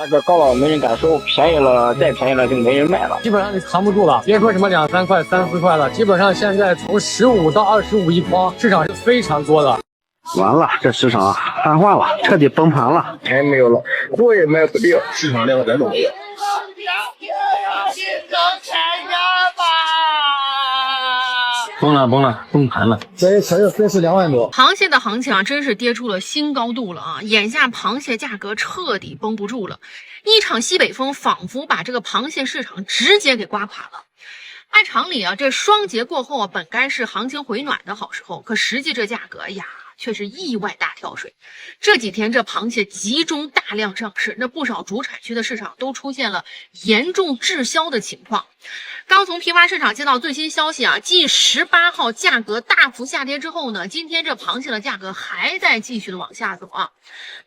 价格高了没人敢收，便宜了再便宜了就没人卖了，基本上就扛不住了。别说什么2、3块、3、4块了，基本上现在从15到25一筐，市场是非常多的。完了，这市场瘫痪了，彻底崩盘了，钱没有了，多也卖不掉，市场量人都没有。崩了，崩盘了。这一车就损失2万多。螃蟹的行情啊，真是跌出了新高度了啊！眼下螃蟹价格彻底绷不住了，一场西北风仿佛把这个螃蟹市场直接给刮垮了。按常理啊，这双节过后啊，本该是行情回暖的好时候，可实际这价格呀，却是意外大跳水。这几天这螃蟹集中大量上市，那不少主产区的市场都出现了严重滞销的情况。刚从批发市场接到最新消息啊，继18号价格大幅下跌之后呢，今天这螃蟹的价格还在继续的往下走啊。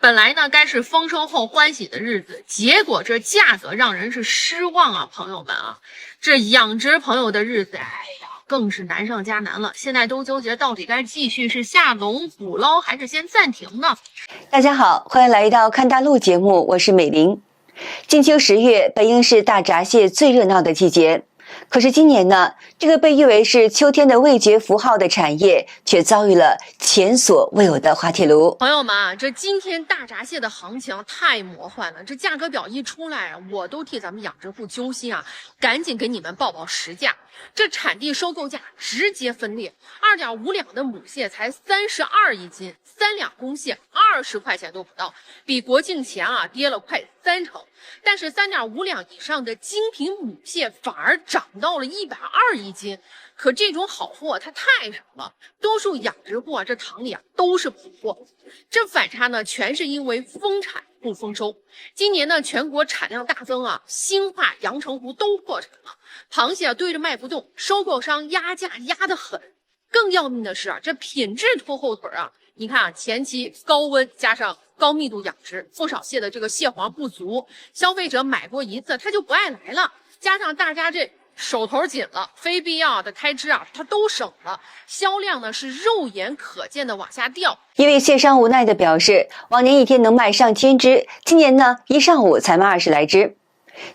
本来呢该是丰收后欢喜的日子，结果这价格让人是失望啊，朋友们啊，这养殖朋友的日子，哎呀，更是难上加难了。现在都纠结到底该继续是下笼捕捞还是先暂停呢？大家好，欢迎来到看大陆节目，我是美玲。金秋10月本应是大闸蟹最热闹的季节，可是今年呢，这个被誉为是秋天的味觉符号的产业，却遭遇了前所未有的滑铁卢。朋友们啊，这今天大闸蟹的行情太魔幻了，这价格表一出来啊，我都替咱们养殖户揪心啊，赶紧给你们报实价。这产地收购价直接分裂，2.5两的母蟹才32一斤，3两公蟹20块钱都不到，比国庆前啊跌了快30%。但是3.5两以上的精品母蟹反而涨到了120一斤。可这种好货它太少了，多数养殖户啊这塘里啊都是补货，这反差呢全是因为丰产不丰收。今年呢全国产量大增啊，兴化、阳澄湖都破产了，螃蟹堆着卖不动，收购商压价压得狠。更要命的是啊，这品质拖后腿啊！你看啊，前期高温加上高密度养殖，不少蟹的这个蟹黄不足，消费者买过一次他就不爱来了，加上大家这手头紧了，非必要的开支啊，它都省了，销量呢是肉眼可见的往下掉。一位蟹商无奈地表示，往年一天能卖上千只，今年呢一上午才卖20来只。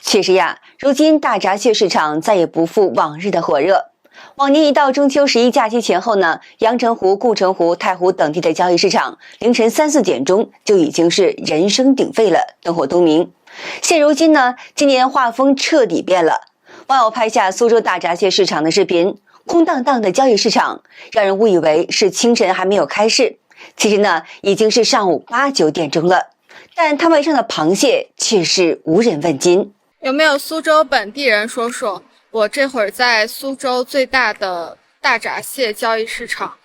确实呀，如今大闸蟹市场再也不复往日的火热。往年一到中秋11假期前后呢，阳澄湖、护城湖、太湖等地的交易市场，凌晨3、4点钟就已经是人声鼎沸了，灯火通明。现如今呢，今年画风彻底变了。网友拍下苏州大闸蟹市场的视频，空荡荡的交易市场，让人误以为是清晨还没有开市，其实呢，已经是上午8、9点钟了。但摊位上的螃蟹却是无人问津。有没有苏州本地人说说？我这会儿在苏州最大的大闸蟹交易市场，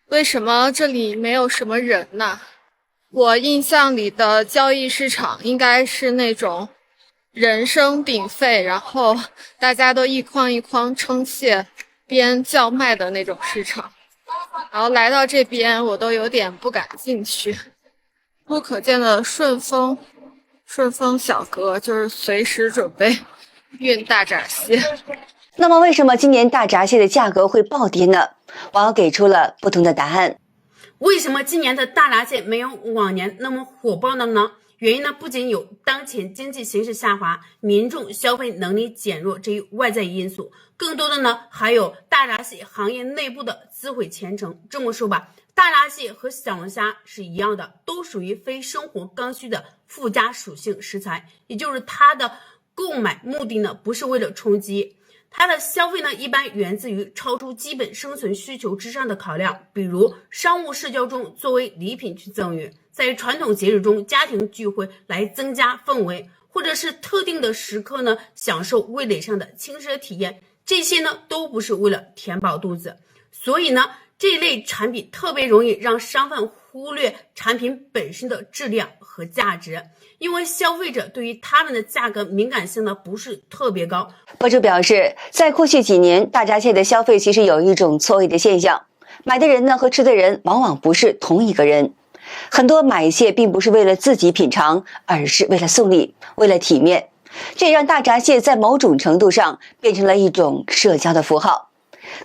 为什么这里没有什么人呢？我印象里的交易市场应该是那种人声鼎沸，然后大家都一筐一筐称蟹边叫卖的那种市场。然后来到这边我都有点不敢进去。不可见的顺丰小哥就是随时准备运大闸蟹。那么为什么今年大闸蟹的价格会暴跌呢？网友给出了不同的答案。为什么今年的大闸蟹没有往年那么火爆了呢？原因呢，不仅有当前经济形势下滑、民众消费能力减弱这一外在因素，更多的呢还有大闸蟹行业内部的自毁前程。这么说吧，大闸蟹和小龙虾是一样的，都属于非生活刚需的附加属性食材，也就是它的购买目的呢不是为了充饥，它的消费呢一般源自于超出基本生存需求之上的考量，比如商务社交中作为礼品去赠予，在传统节日中家庭聚会来增加氛围，或者是特定的时刻呢享受味蕾上的轻奢体验，这些呢都不是为了填饱肚子。所以呢这一类产品特别容易让商贩忽略产品本身的质量和价值，因为消费者对于他们的价格敏感性呢不是特别高。博主表示，在过去几年，大闸蟹的消费其实有一种错位的现象，买的人呢和吃的人往往不是同一个人。很多买蟹并不是为了自己品尝，而是为了送礼，为了体面。这也让大闸蟹在某种程度上变成了一种社交的符号。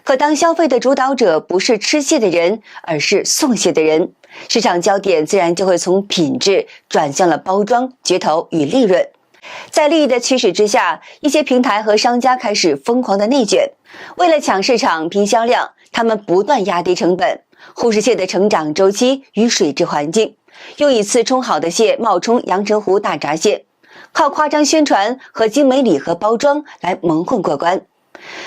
可当消费的主导者不是吃蟹的人，而是送蟹的人，市场焦点自然就会从品质转向了包装、噱头与利润。在利益的驱使之下，一些平台和商家开始疯狂的内卷，为了抢市场、拼销量，他们不断压低成本，忽视蟹的成长周期与水质环境，又以次充好的蟹冒充阳澄湖大闸蟹，靠夸张宣传和精美礼盒包装来蒙混过关。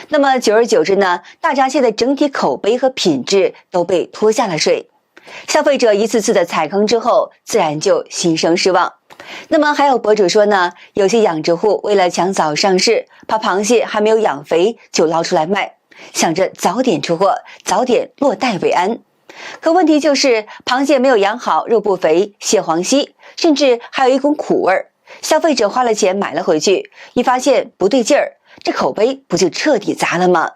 那么久而久之呢，大闸蟹的整体口碑和品质都被拖下了水，消费者一次次的踩坑之后，自然就心生失望。那么还有博主说呢，有些养殖户为了抢早上市，怕螃蟹还没有养肥就捞出来卖，想着早点出货，早点落袋为安。可问题就是螃蟹没有养好，肉不肥，蟹黄稀，甚至还有一股苦味儿。消费者花了钱买了回去，一发现不对劲儿，这口碑不就彻底砸了吗？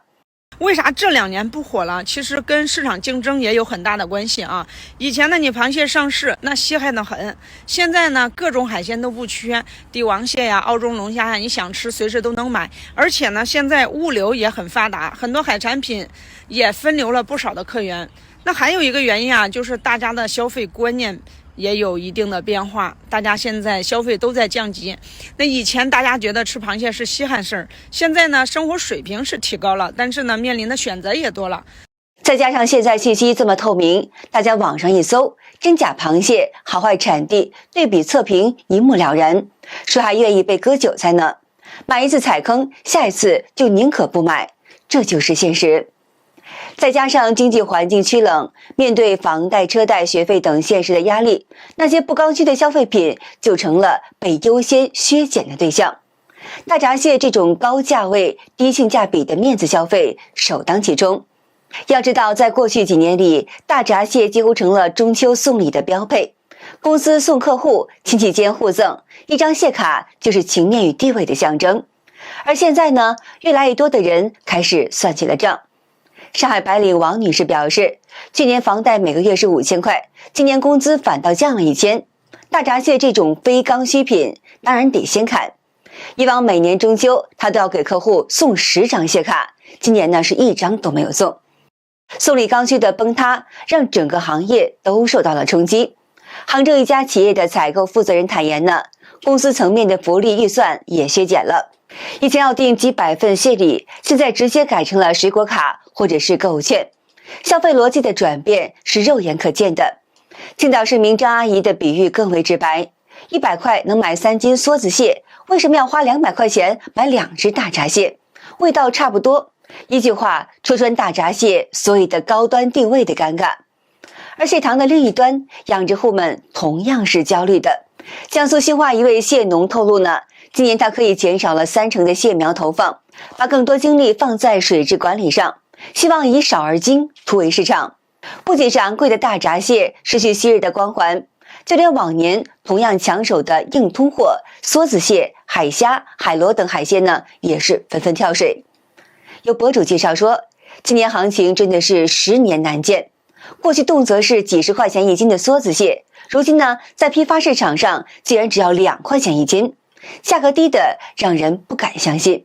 为啥这2年不火了？其实跟市场竞争也有很大的关系啊。以前呢，你螃蟹上市那稀罕得很，现在呢，各种海鲜都不缺，帝王蟹呀、澳洲龙虾呀，你想吃随时都能买。而且呢，现在物流也很发达，很多海产品也分流了不少的客源。那还有一个原因啊，就是大家的消费观念也有一定的变化，大家现在消费都在降级。那以前大家觉得吃螃蟹是稀罕事儿，现在呢，生活水平是提高了，但是呢，面临的选择也多了。再加上现在信息这么透明，大家网上一搜，真假螃蟹、好坏产地对比测评一目了然，谁还愿意被割韭菜呢？买一次踩坑，下一次就宁可不买，这就是现实。再加上经济环境趋冷，面对房贷、车贷、学费等现实的压力，那些不刚需的消费品就成了被优先削减的对象。大闸蟹这种高价位、低性价比的面子消费首当其冲。要知道，在过去几年里，大闸蟹几乎成了中秋送礼的标配，公司送客户，亲戚间互赠，一张蟹卡就是情面与地位的象征。而现在呢，越来越多的人开始算起了账。上海白领王女士表示，去年房贷每个月是5000块，今年工资反倒降了1000。大闸蟹这种非刚需品，当然得先砍。以往每年中秋，她都要给客户送10张蟹卡，今年呢是1张都没有送。送礼刚需的崩塌，让整个行业都受到了冲击。杭州一家企业的采购负责人坦言呢，公司层面的福利预算也削减了。以前要订几百份蟹礼，现在直接改成了水果卡或者是购物券。消费逻辑的转变是肉眼可见的。青岛市民张阿姨的比喻更为直白，100块能买3斤梭子蟹，为什么要花200块钱买2只大闸蟹？味道差不多。一句话戳穿大闸蟹所谓的高端定位的尴尬。而蟹塘的另一端，养殖户们同样是焦虑的。江苏兴化一位蟹农透露呢，今年他可以减少了30%的蟹苗投放，把更多精力放在水质管理上，希望以少而精突围市场。不仅是昂贵的大闸蟹失去昔日的光环，就连往年同样抢手的硬通货梭子蟹、海虾、海螺等海鲜呢，也是纷纷跳水。有博主介绍说，今年行情真的是10年难见。过去动辄是几十块钱1斤的梭子蟹，如今呢，在批发市场上竟然只要2块钱1斤，价格低的让人不敢相信。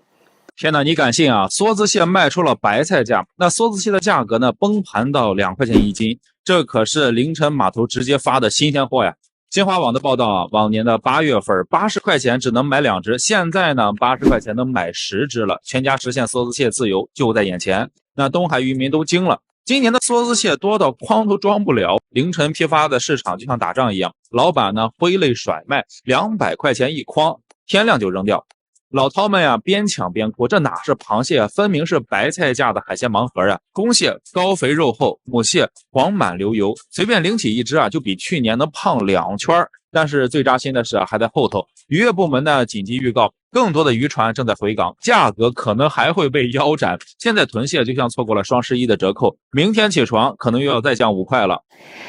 天哪，你敢信啊？梭子蟹卖出了白菜价，那梭子蟹的价格呢崩盘到2块钱1斤，这可是凌晨码头直接发的新鲜货呀。新华网的报道啊，往年的8月份80块钱只能买2只，现在呢80块钱能买10只了，全家实现梭子蟹自由就在眼前。那东海渔民都惊了，今年的梭子蟹多到筐都装不了，凌晨批发的市场就像打仗一样，老板呢挥泪甩卖，200块钱一筐，天亮就扔掉。老饕们呀，边抢边哭，这哪是螃蟹啊，分明是白菜价的海鲜盲盒啊！公蟹高肥肉厚，母蟹黄满流油，随便领起一只啊，就比去年能胖2圈。但是最扎心的是还在后头，渔业部门呢紧急预告，更多的渔船正在回港，价格可能还会被腰斩。现在囤蟹就像错过了双11的折扣，明天起床可能又要再降5块了。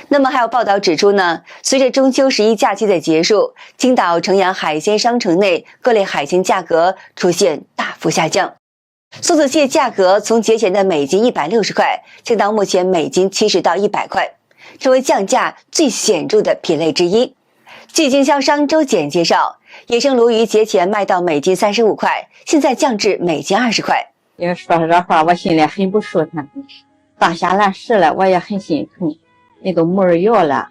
那么还有报道指出呢，随着中秋11假期的结束，青岛城阳海鲜商城内各类海鲜价格出现大幅下降。梭子蟹价格从节前的每斤160块降到目前每斤70到100块，成为降价最显著的品类之一。据经销商周简介绍，野生鲈鱼节前卖到每斤35块，现在降至每斤20块。因为说这话我心里很不舒坦。大下来事了，我也很心疼。你都没人要了，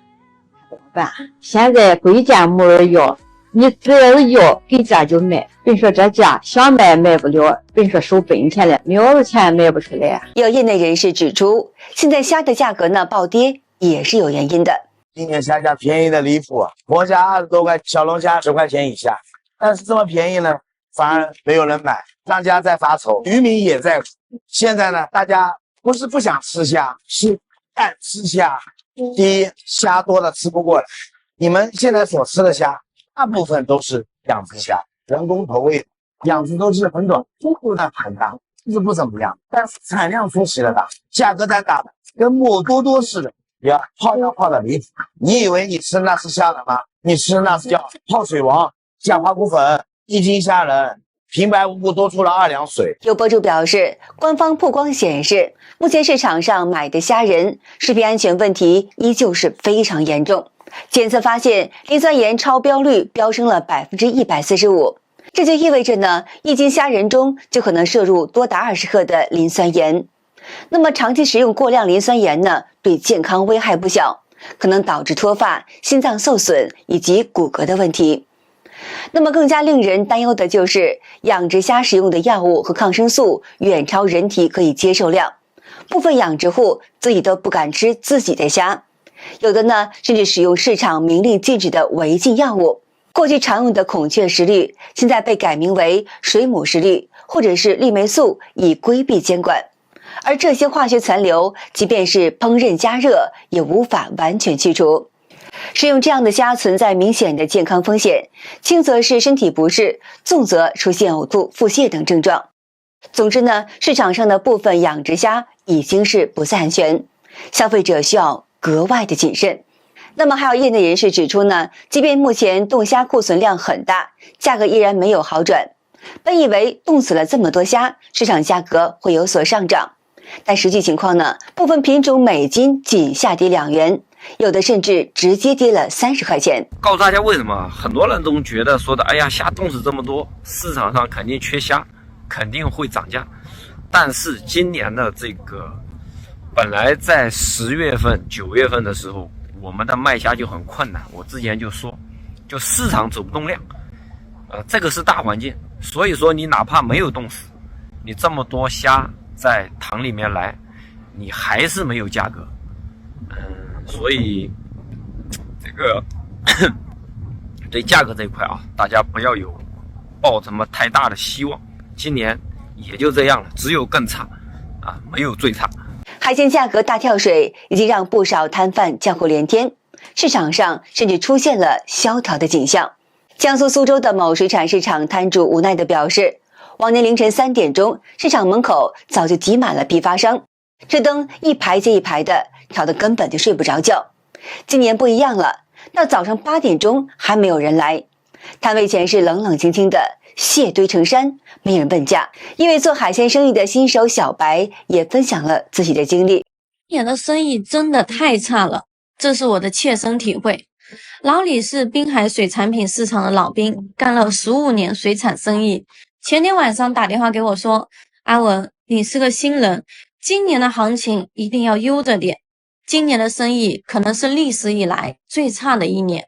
怎么办？现在归家没人要，你只要是要给家就卖。别说这家想卖卖不了，别说收本钱了，没有钱卖不出来。有业内人士指出，现在虾的价格呢暴跌也是有原因的。今年虾价便宜的离谱，活虾20多块，小龙虾10块钱以下，但是这么便宜呢，反而没有人买，商家在发愁，渔民也在苦。现在呢，大家不是不想吃虾，是爱吃虾。第一，虾多了吃不过来。你们现在所吃的虾，大部分都是养殖虾，人工投喂，养殖周期很短，出口量很大，质不怎么样，但是产量出奇的大，价格在大的跟墨多多似的，也泡药泡的离谱。你以为你吃那是虾仁吗？你吃那是叫泡水王、甲花骨粉、一斤虾仁，平白无故多出了2两水。有博主表示，官方曝光显示，目前市场上买的虾仁食品安全问题依旧是非常严重。检测发现磷酸盐超标率飙升了145%，这就意味着呢，1斤虾仁中就可能摄入多达20克的磷酸盐。那么长期食用过量磷酸盐呢，对健康危害不小，可能导致脱发、心脏受损以及骨骼的问题。那么更加令人担忧的就是养殖虾使用的药物和抗生素远超人体可以接受量，部分养殖户自己都不敢吃自己的虾，有的呢甚至使用市场明令禁止的违禁药物。过去常用的孔雀石绿现在被改名为水母石绿或者是绿霉素，以规避监管。而这些化学残留即便是烹饪加热也无法完全去除。食用这样的虾存在明显的健康风险，轻则是身体不适，重则出现呕吐、腹泻等症状。总之呢，市场上的部分养殖虾已经是不再安全，消费者需要格外的谨慎。那么还有业内人士指出呢，即便目前冻虾库存量很大，价格依然没有好转。本以为冻死了这么多虾，市场价格会有所上涨，但实际情况呢，部分品种每斤仅下跌2元，有的甚至直接跌了30块钱。告诉大家为什么很多人都觉得说的，哎呀，虾冻死这么多，市场上肯定缺虾，肯定会涨价。但是今年的这个本来在10月份、9月份的时候，我们的卖虾就很困难。我之前就说，就市场走不动量，这个是大环境。所以说你哪怕没有冻死，你这么多虾在塘里面来，你还是没有价格。所以这个对价格这一块啊，大家不要有抱什么太大的希望。今年也就这样了，只有更差啊，没有最差。海鲜价格大跳水已经让不少摊贩叫苦连天，市场上甚至出现了萧条的景象。江苏苏州的某水产市场摊主无奈地表示，往年凌晨3点钟，市场门口早就挤满了批发商，这灯一排接一排的，挑得根本就睡不着觉。今年不一样了，到早上8点钟还没有人来，摊位前是冷冷清清的，蟹堆成山，没人问价。因为做海鲜生意的新手小白也分享了自己的经历。今年的生意真的太差了，这是我的切身体会。老李是滨海水产品市场的老兵，干了15年水产生意。前天晚上打电话给我说，阿文，你是个新人，今年的行情一定要悠着点，今年的生意可能是历史以来最差的一年。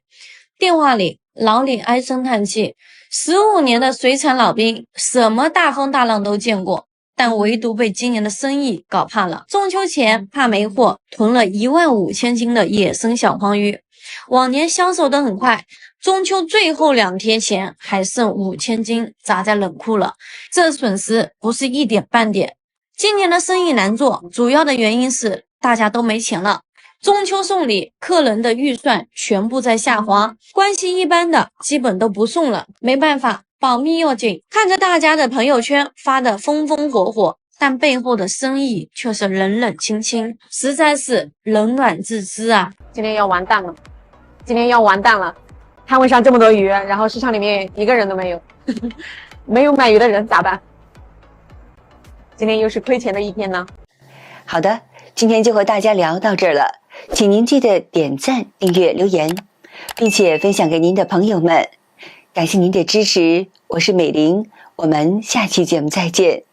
电话里老李唉声叹气，15年的水产老兵，什么大风大浪都见过，但唯独被今年的生意搞怕了。中秋前怕没货，囤了15000斤的野生小黄鱼，往年销售得很快，中秋最后2天前还剩5000斤砸在冷库了，这损失不是一点半点。今年的生意难做，主要的原因是大家都没钱了，中秋送礼，客人的预算全部在下滑，关系一般的基本都不送了，没办法，保密要紧。看着大家的朋友圈发的风风火火，但背后的生意却是冷冷清清，实在是冷暖自知啊。今天要完蛋了，今天要完蛋了，摊位上这么多鱼，然后市场里面一个人都没有没有买鱼的人咋办？今天又是亏钱的一天呢。好的，今天就和大家聊到这儿了，请您记得点赞、订阅、留言，并且分享给您的朋友们。感谢您的支持，我是美玲，我们下期节目再见。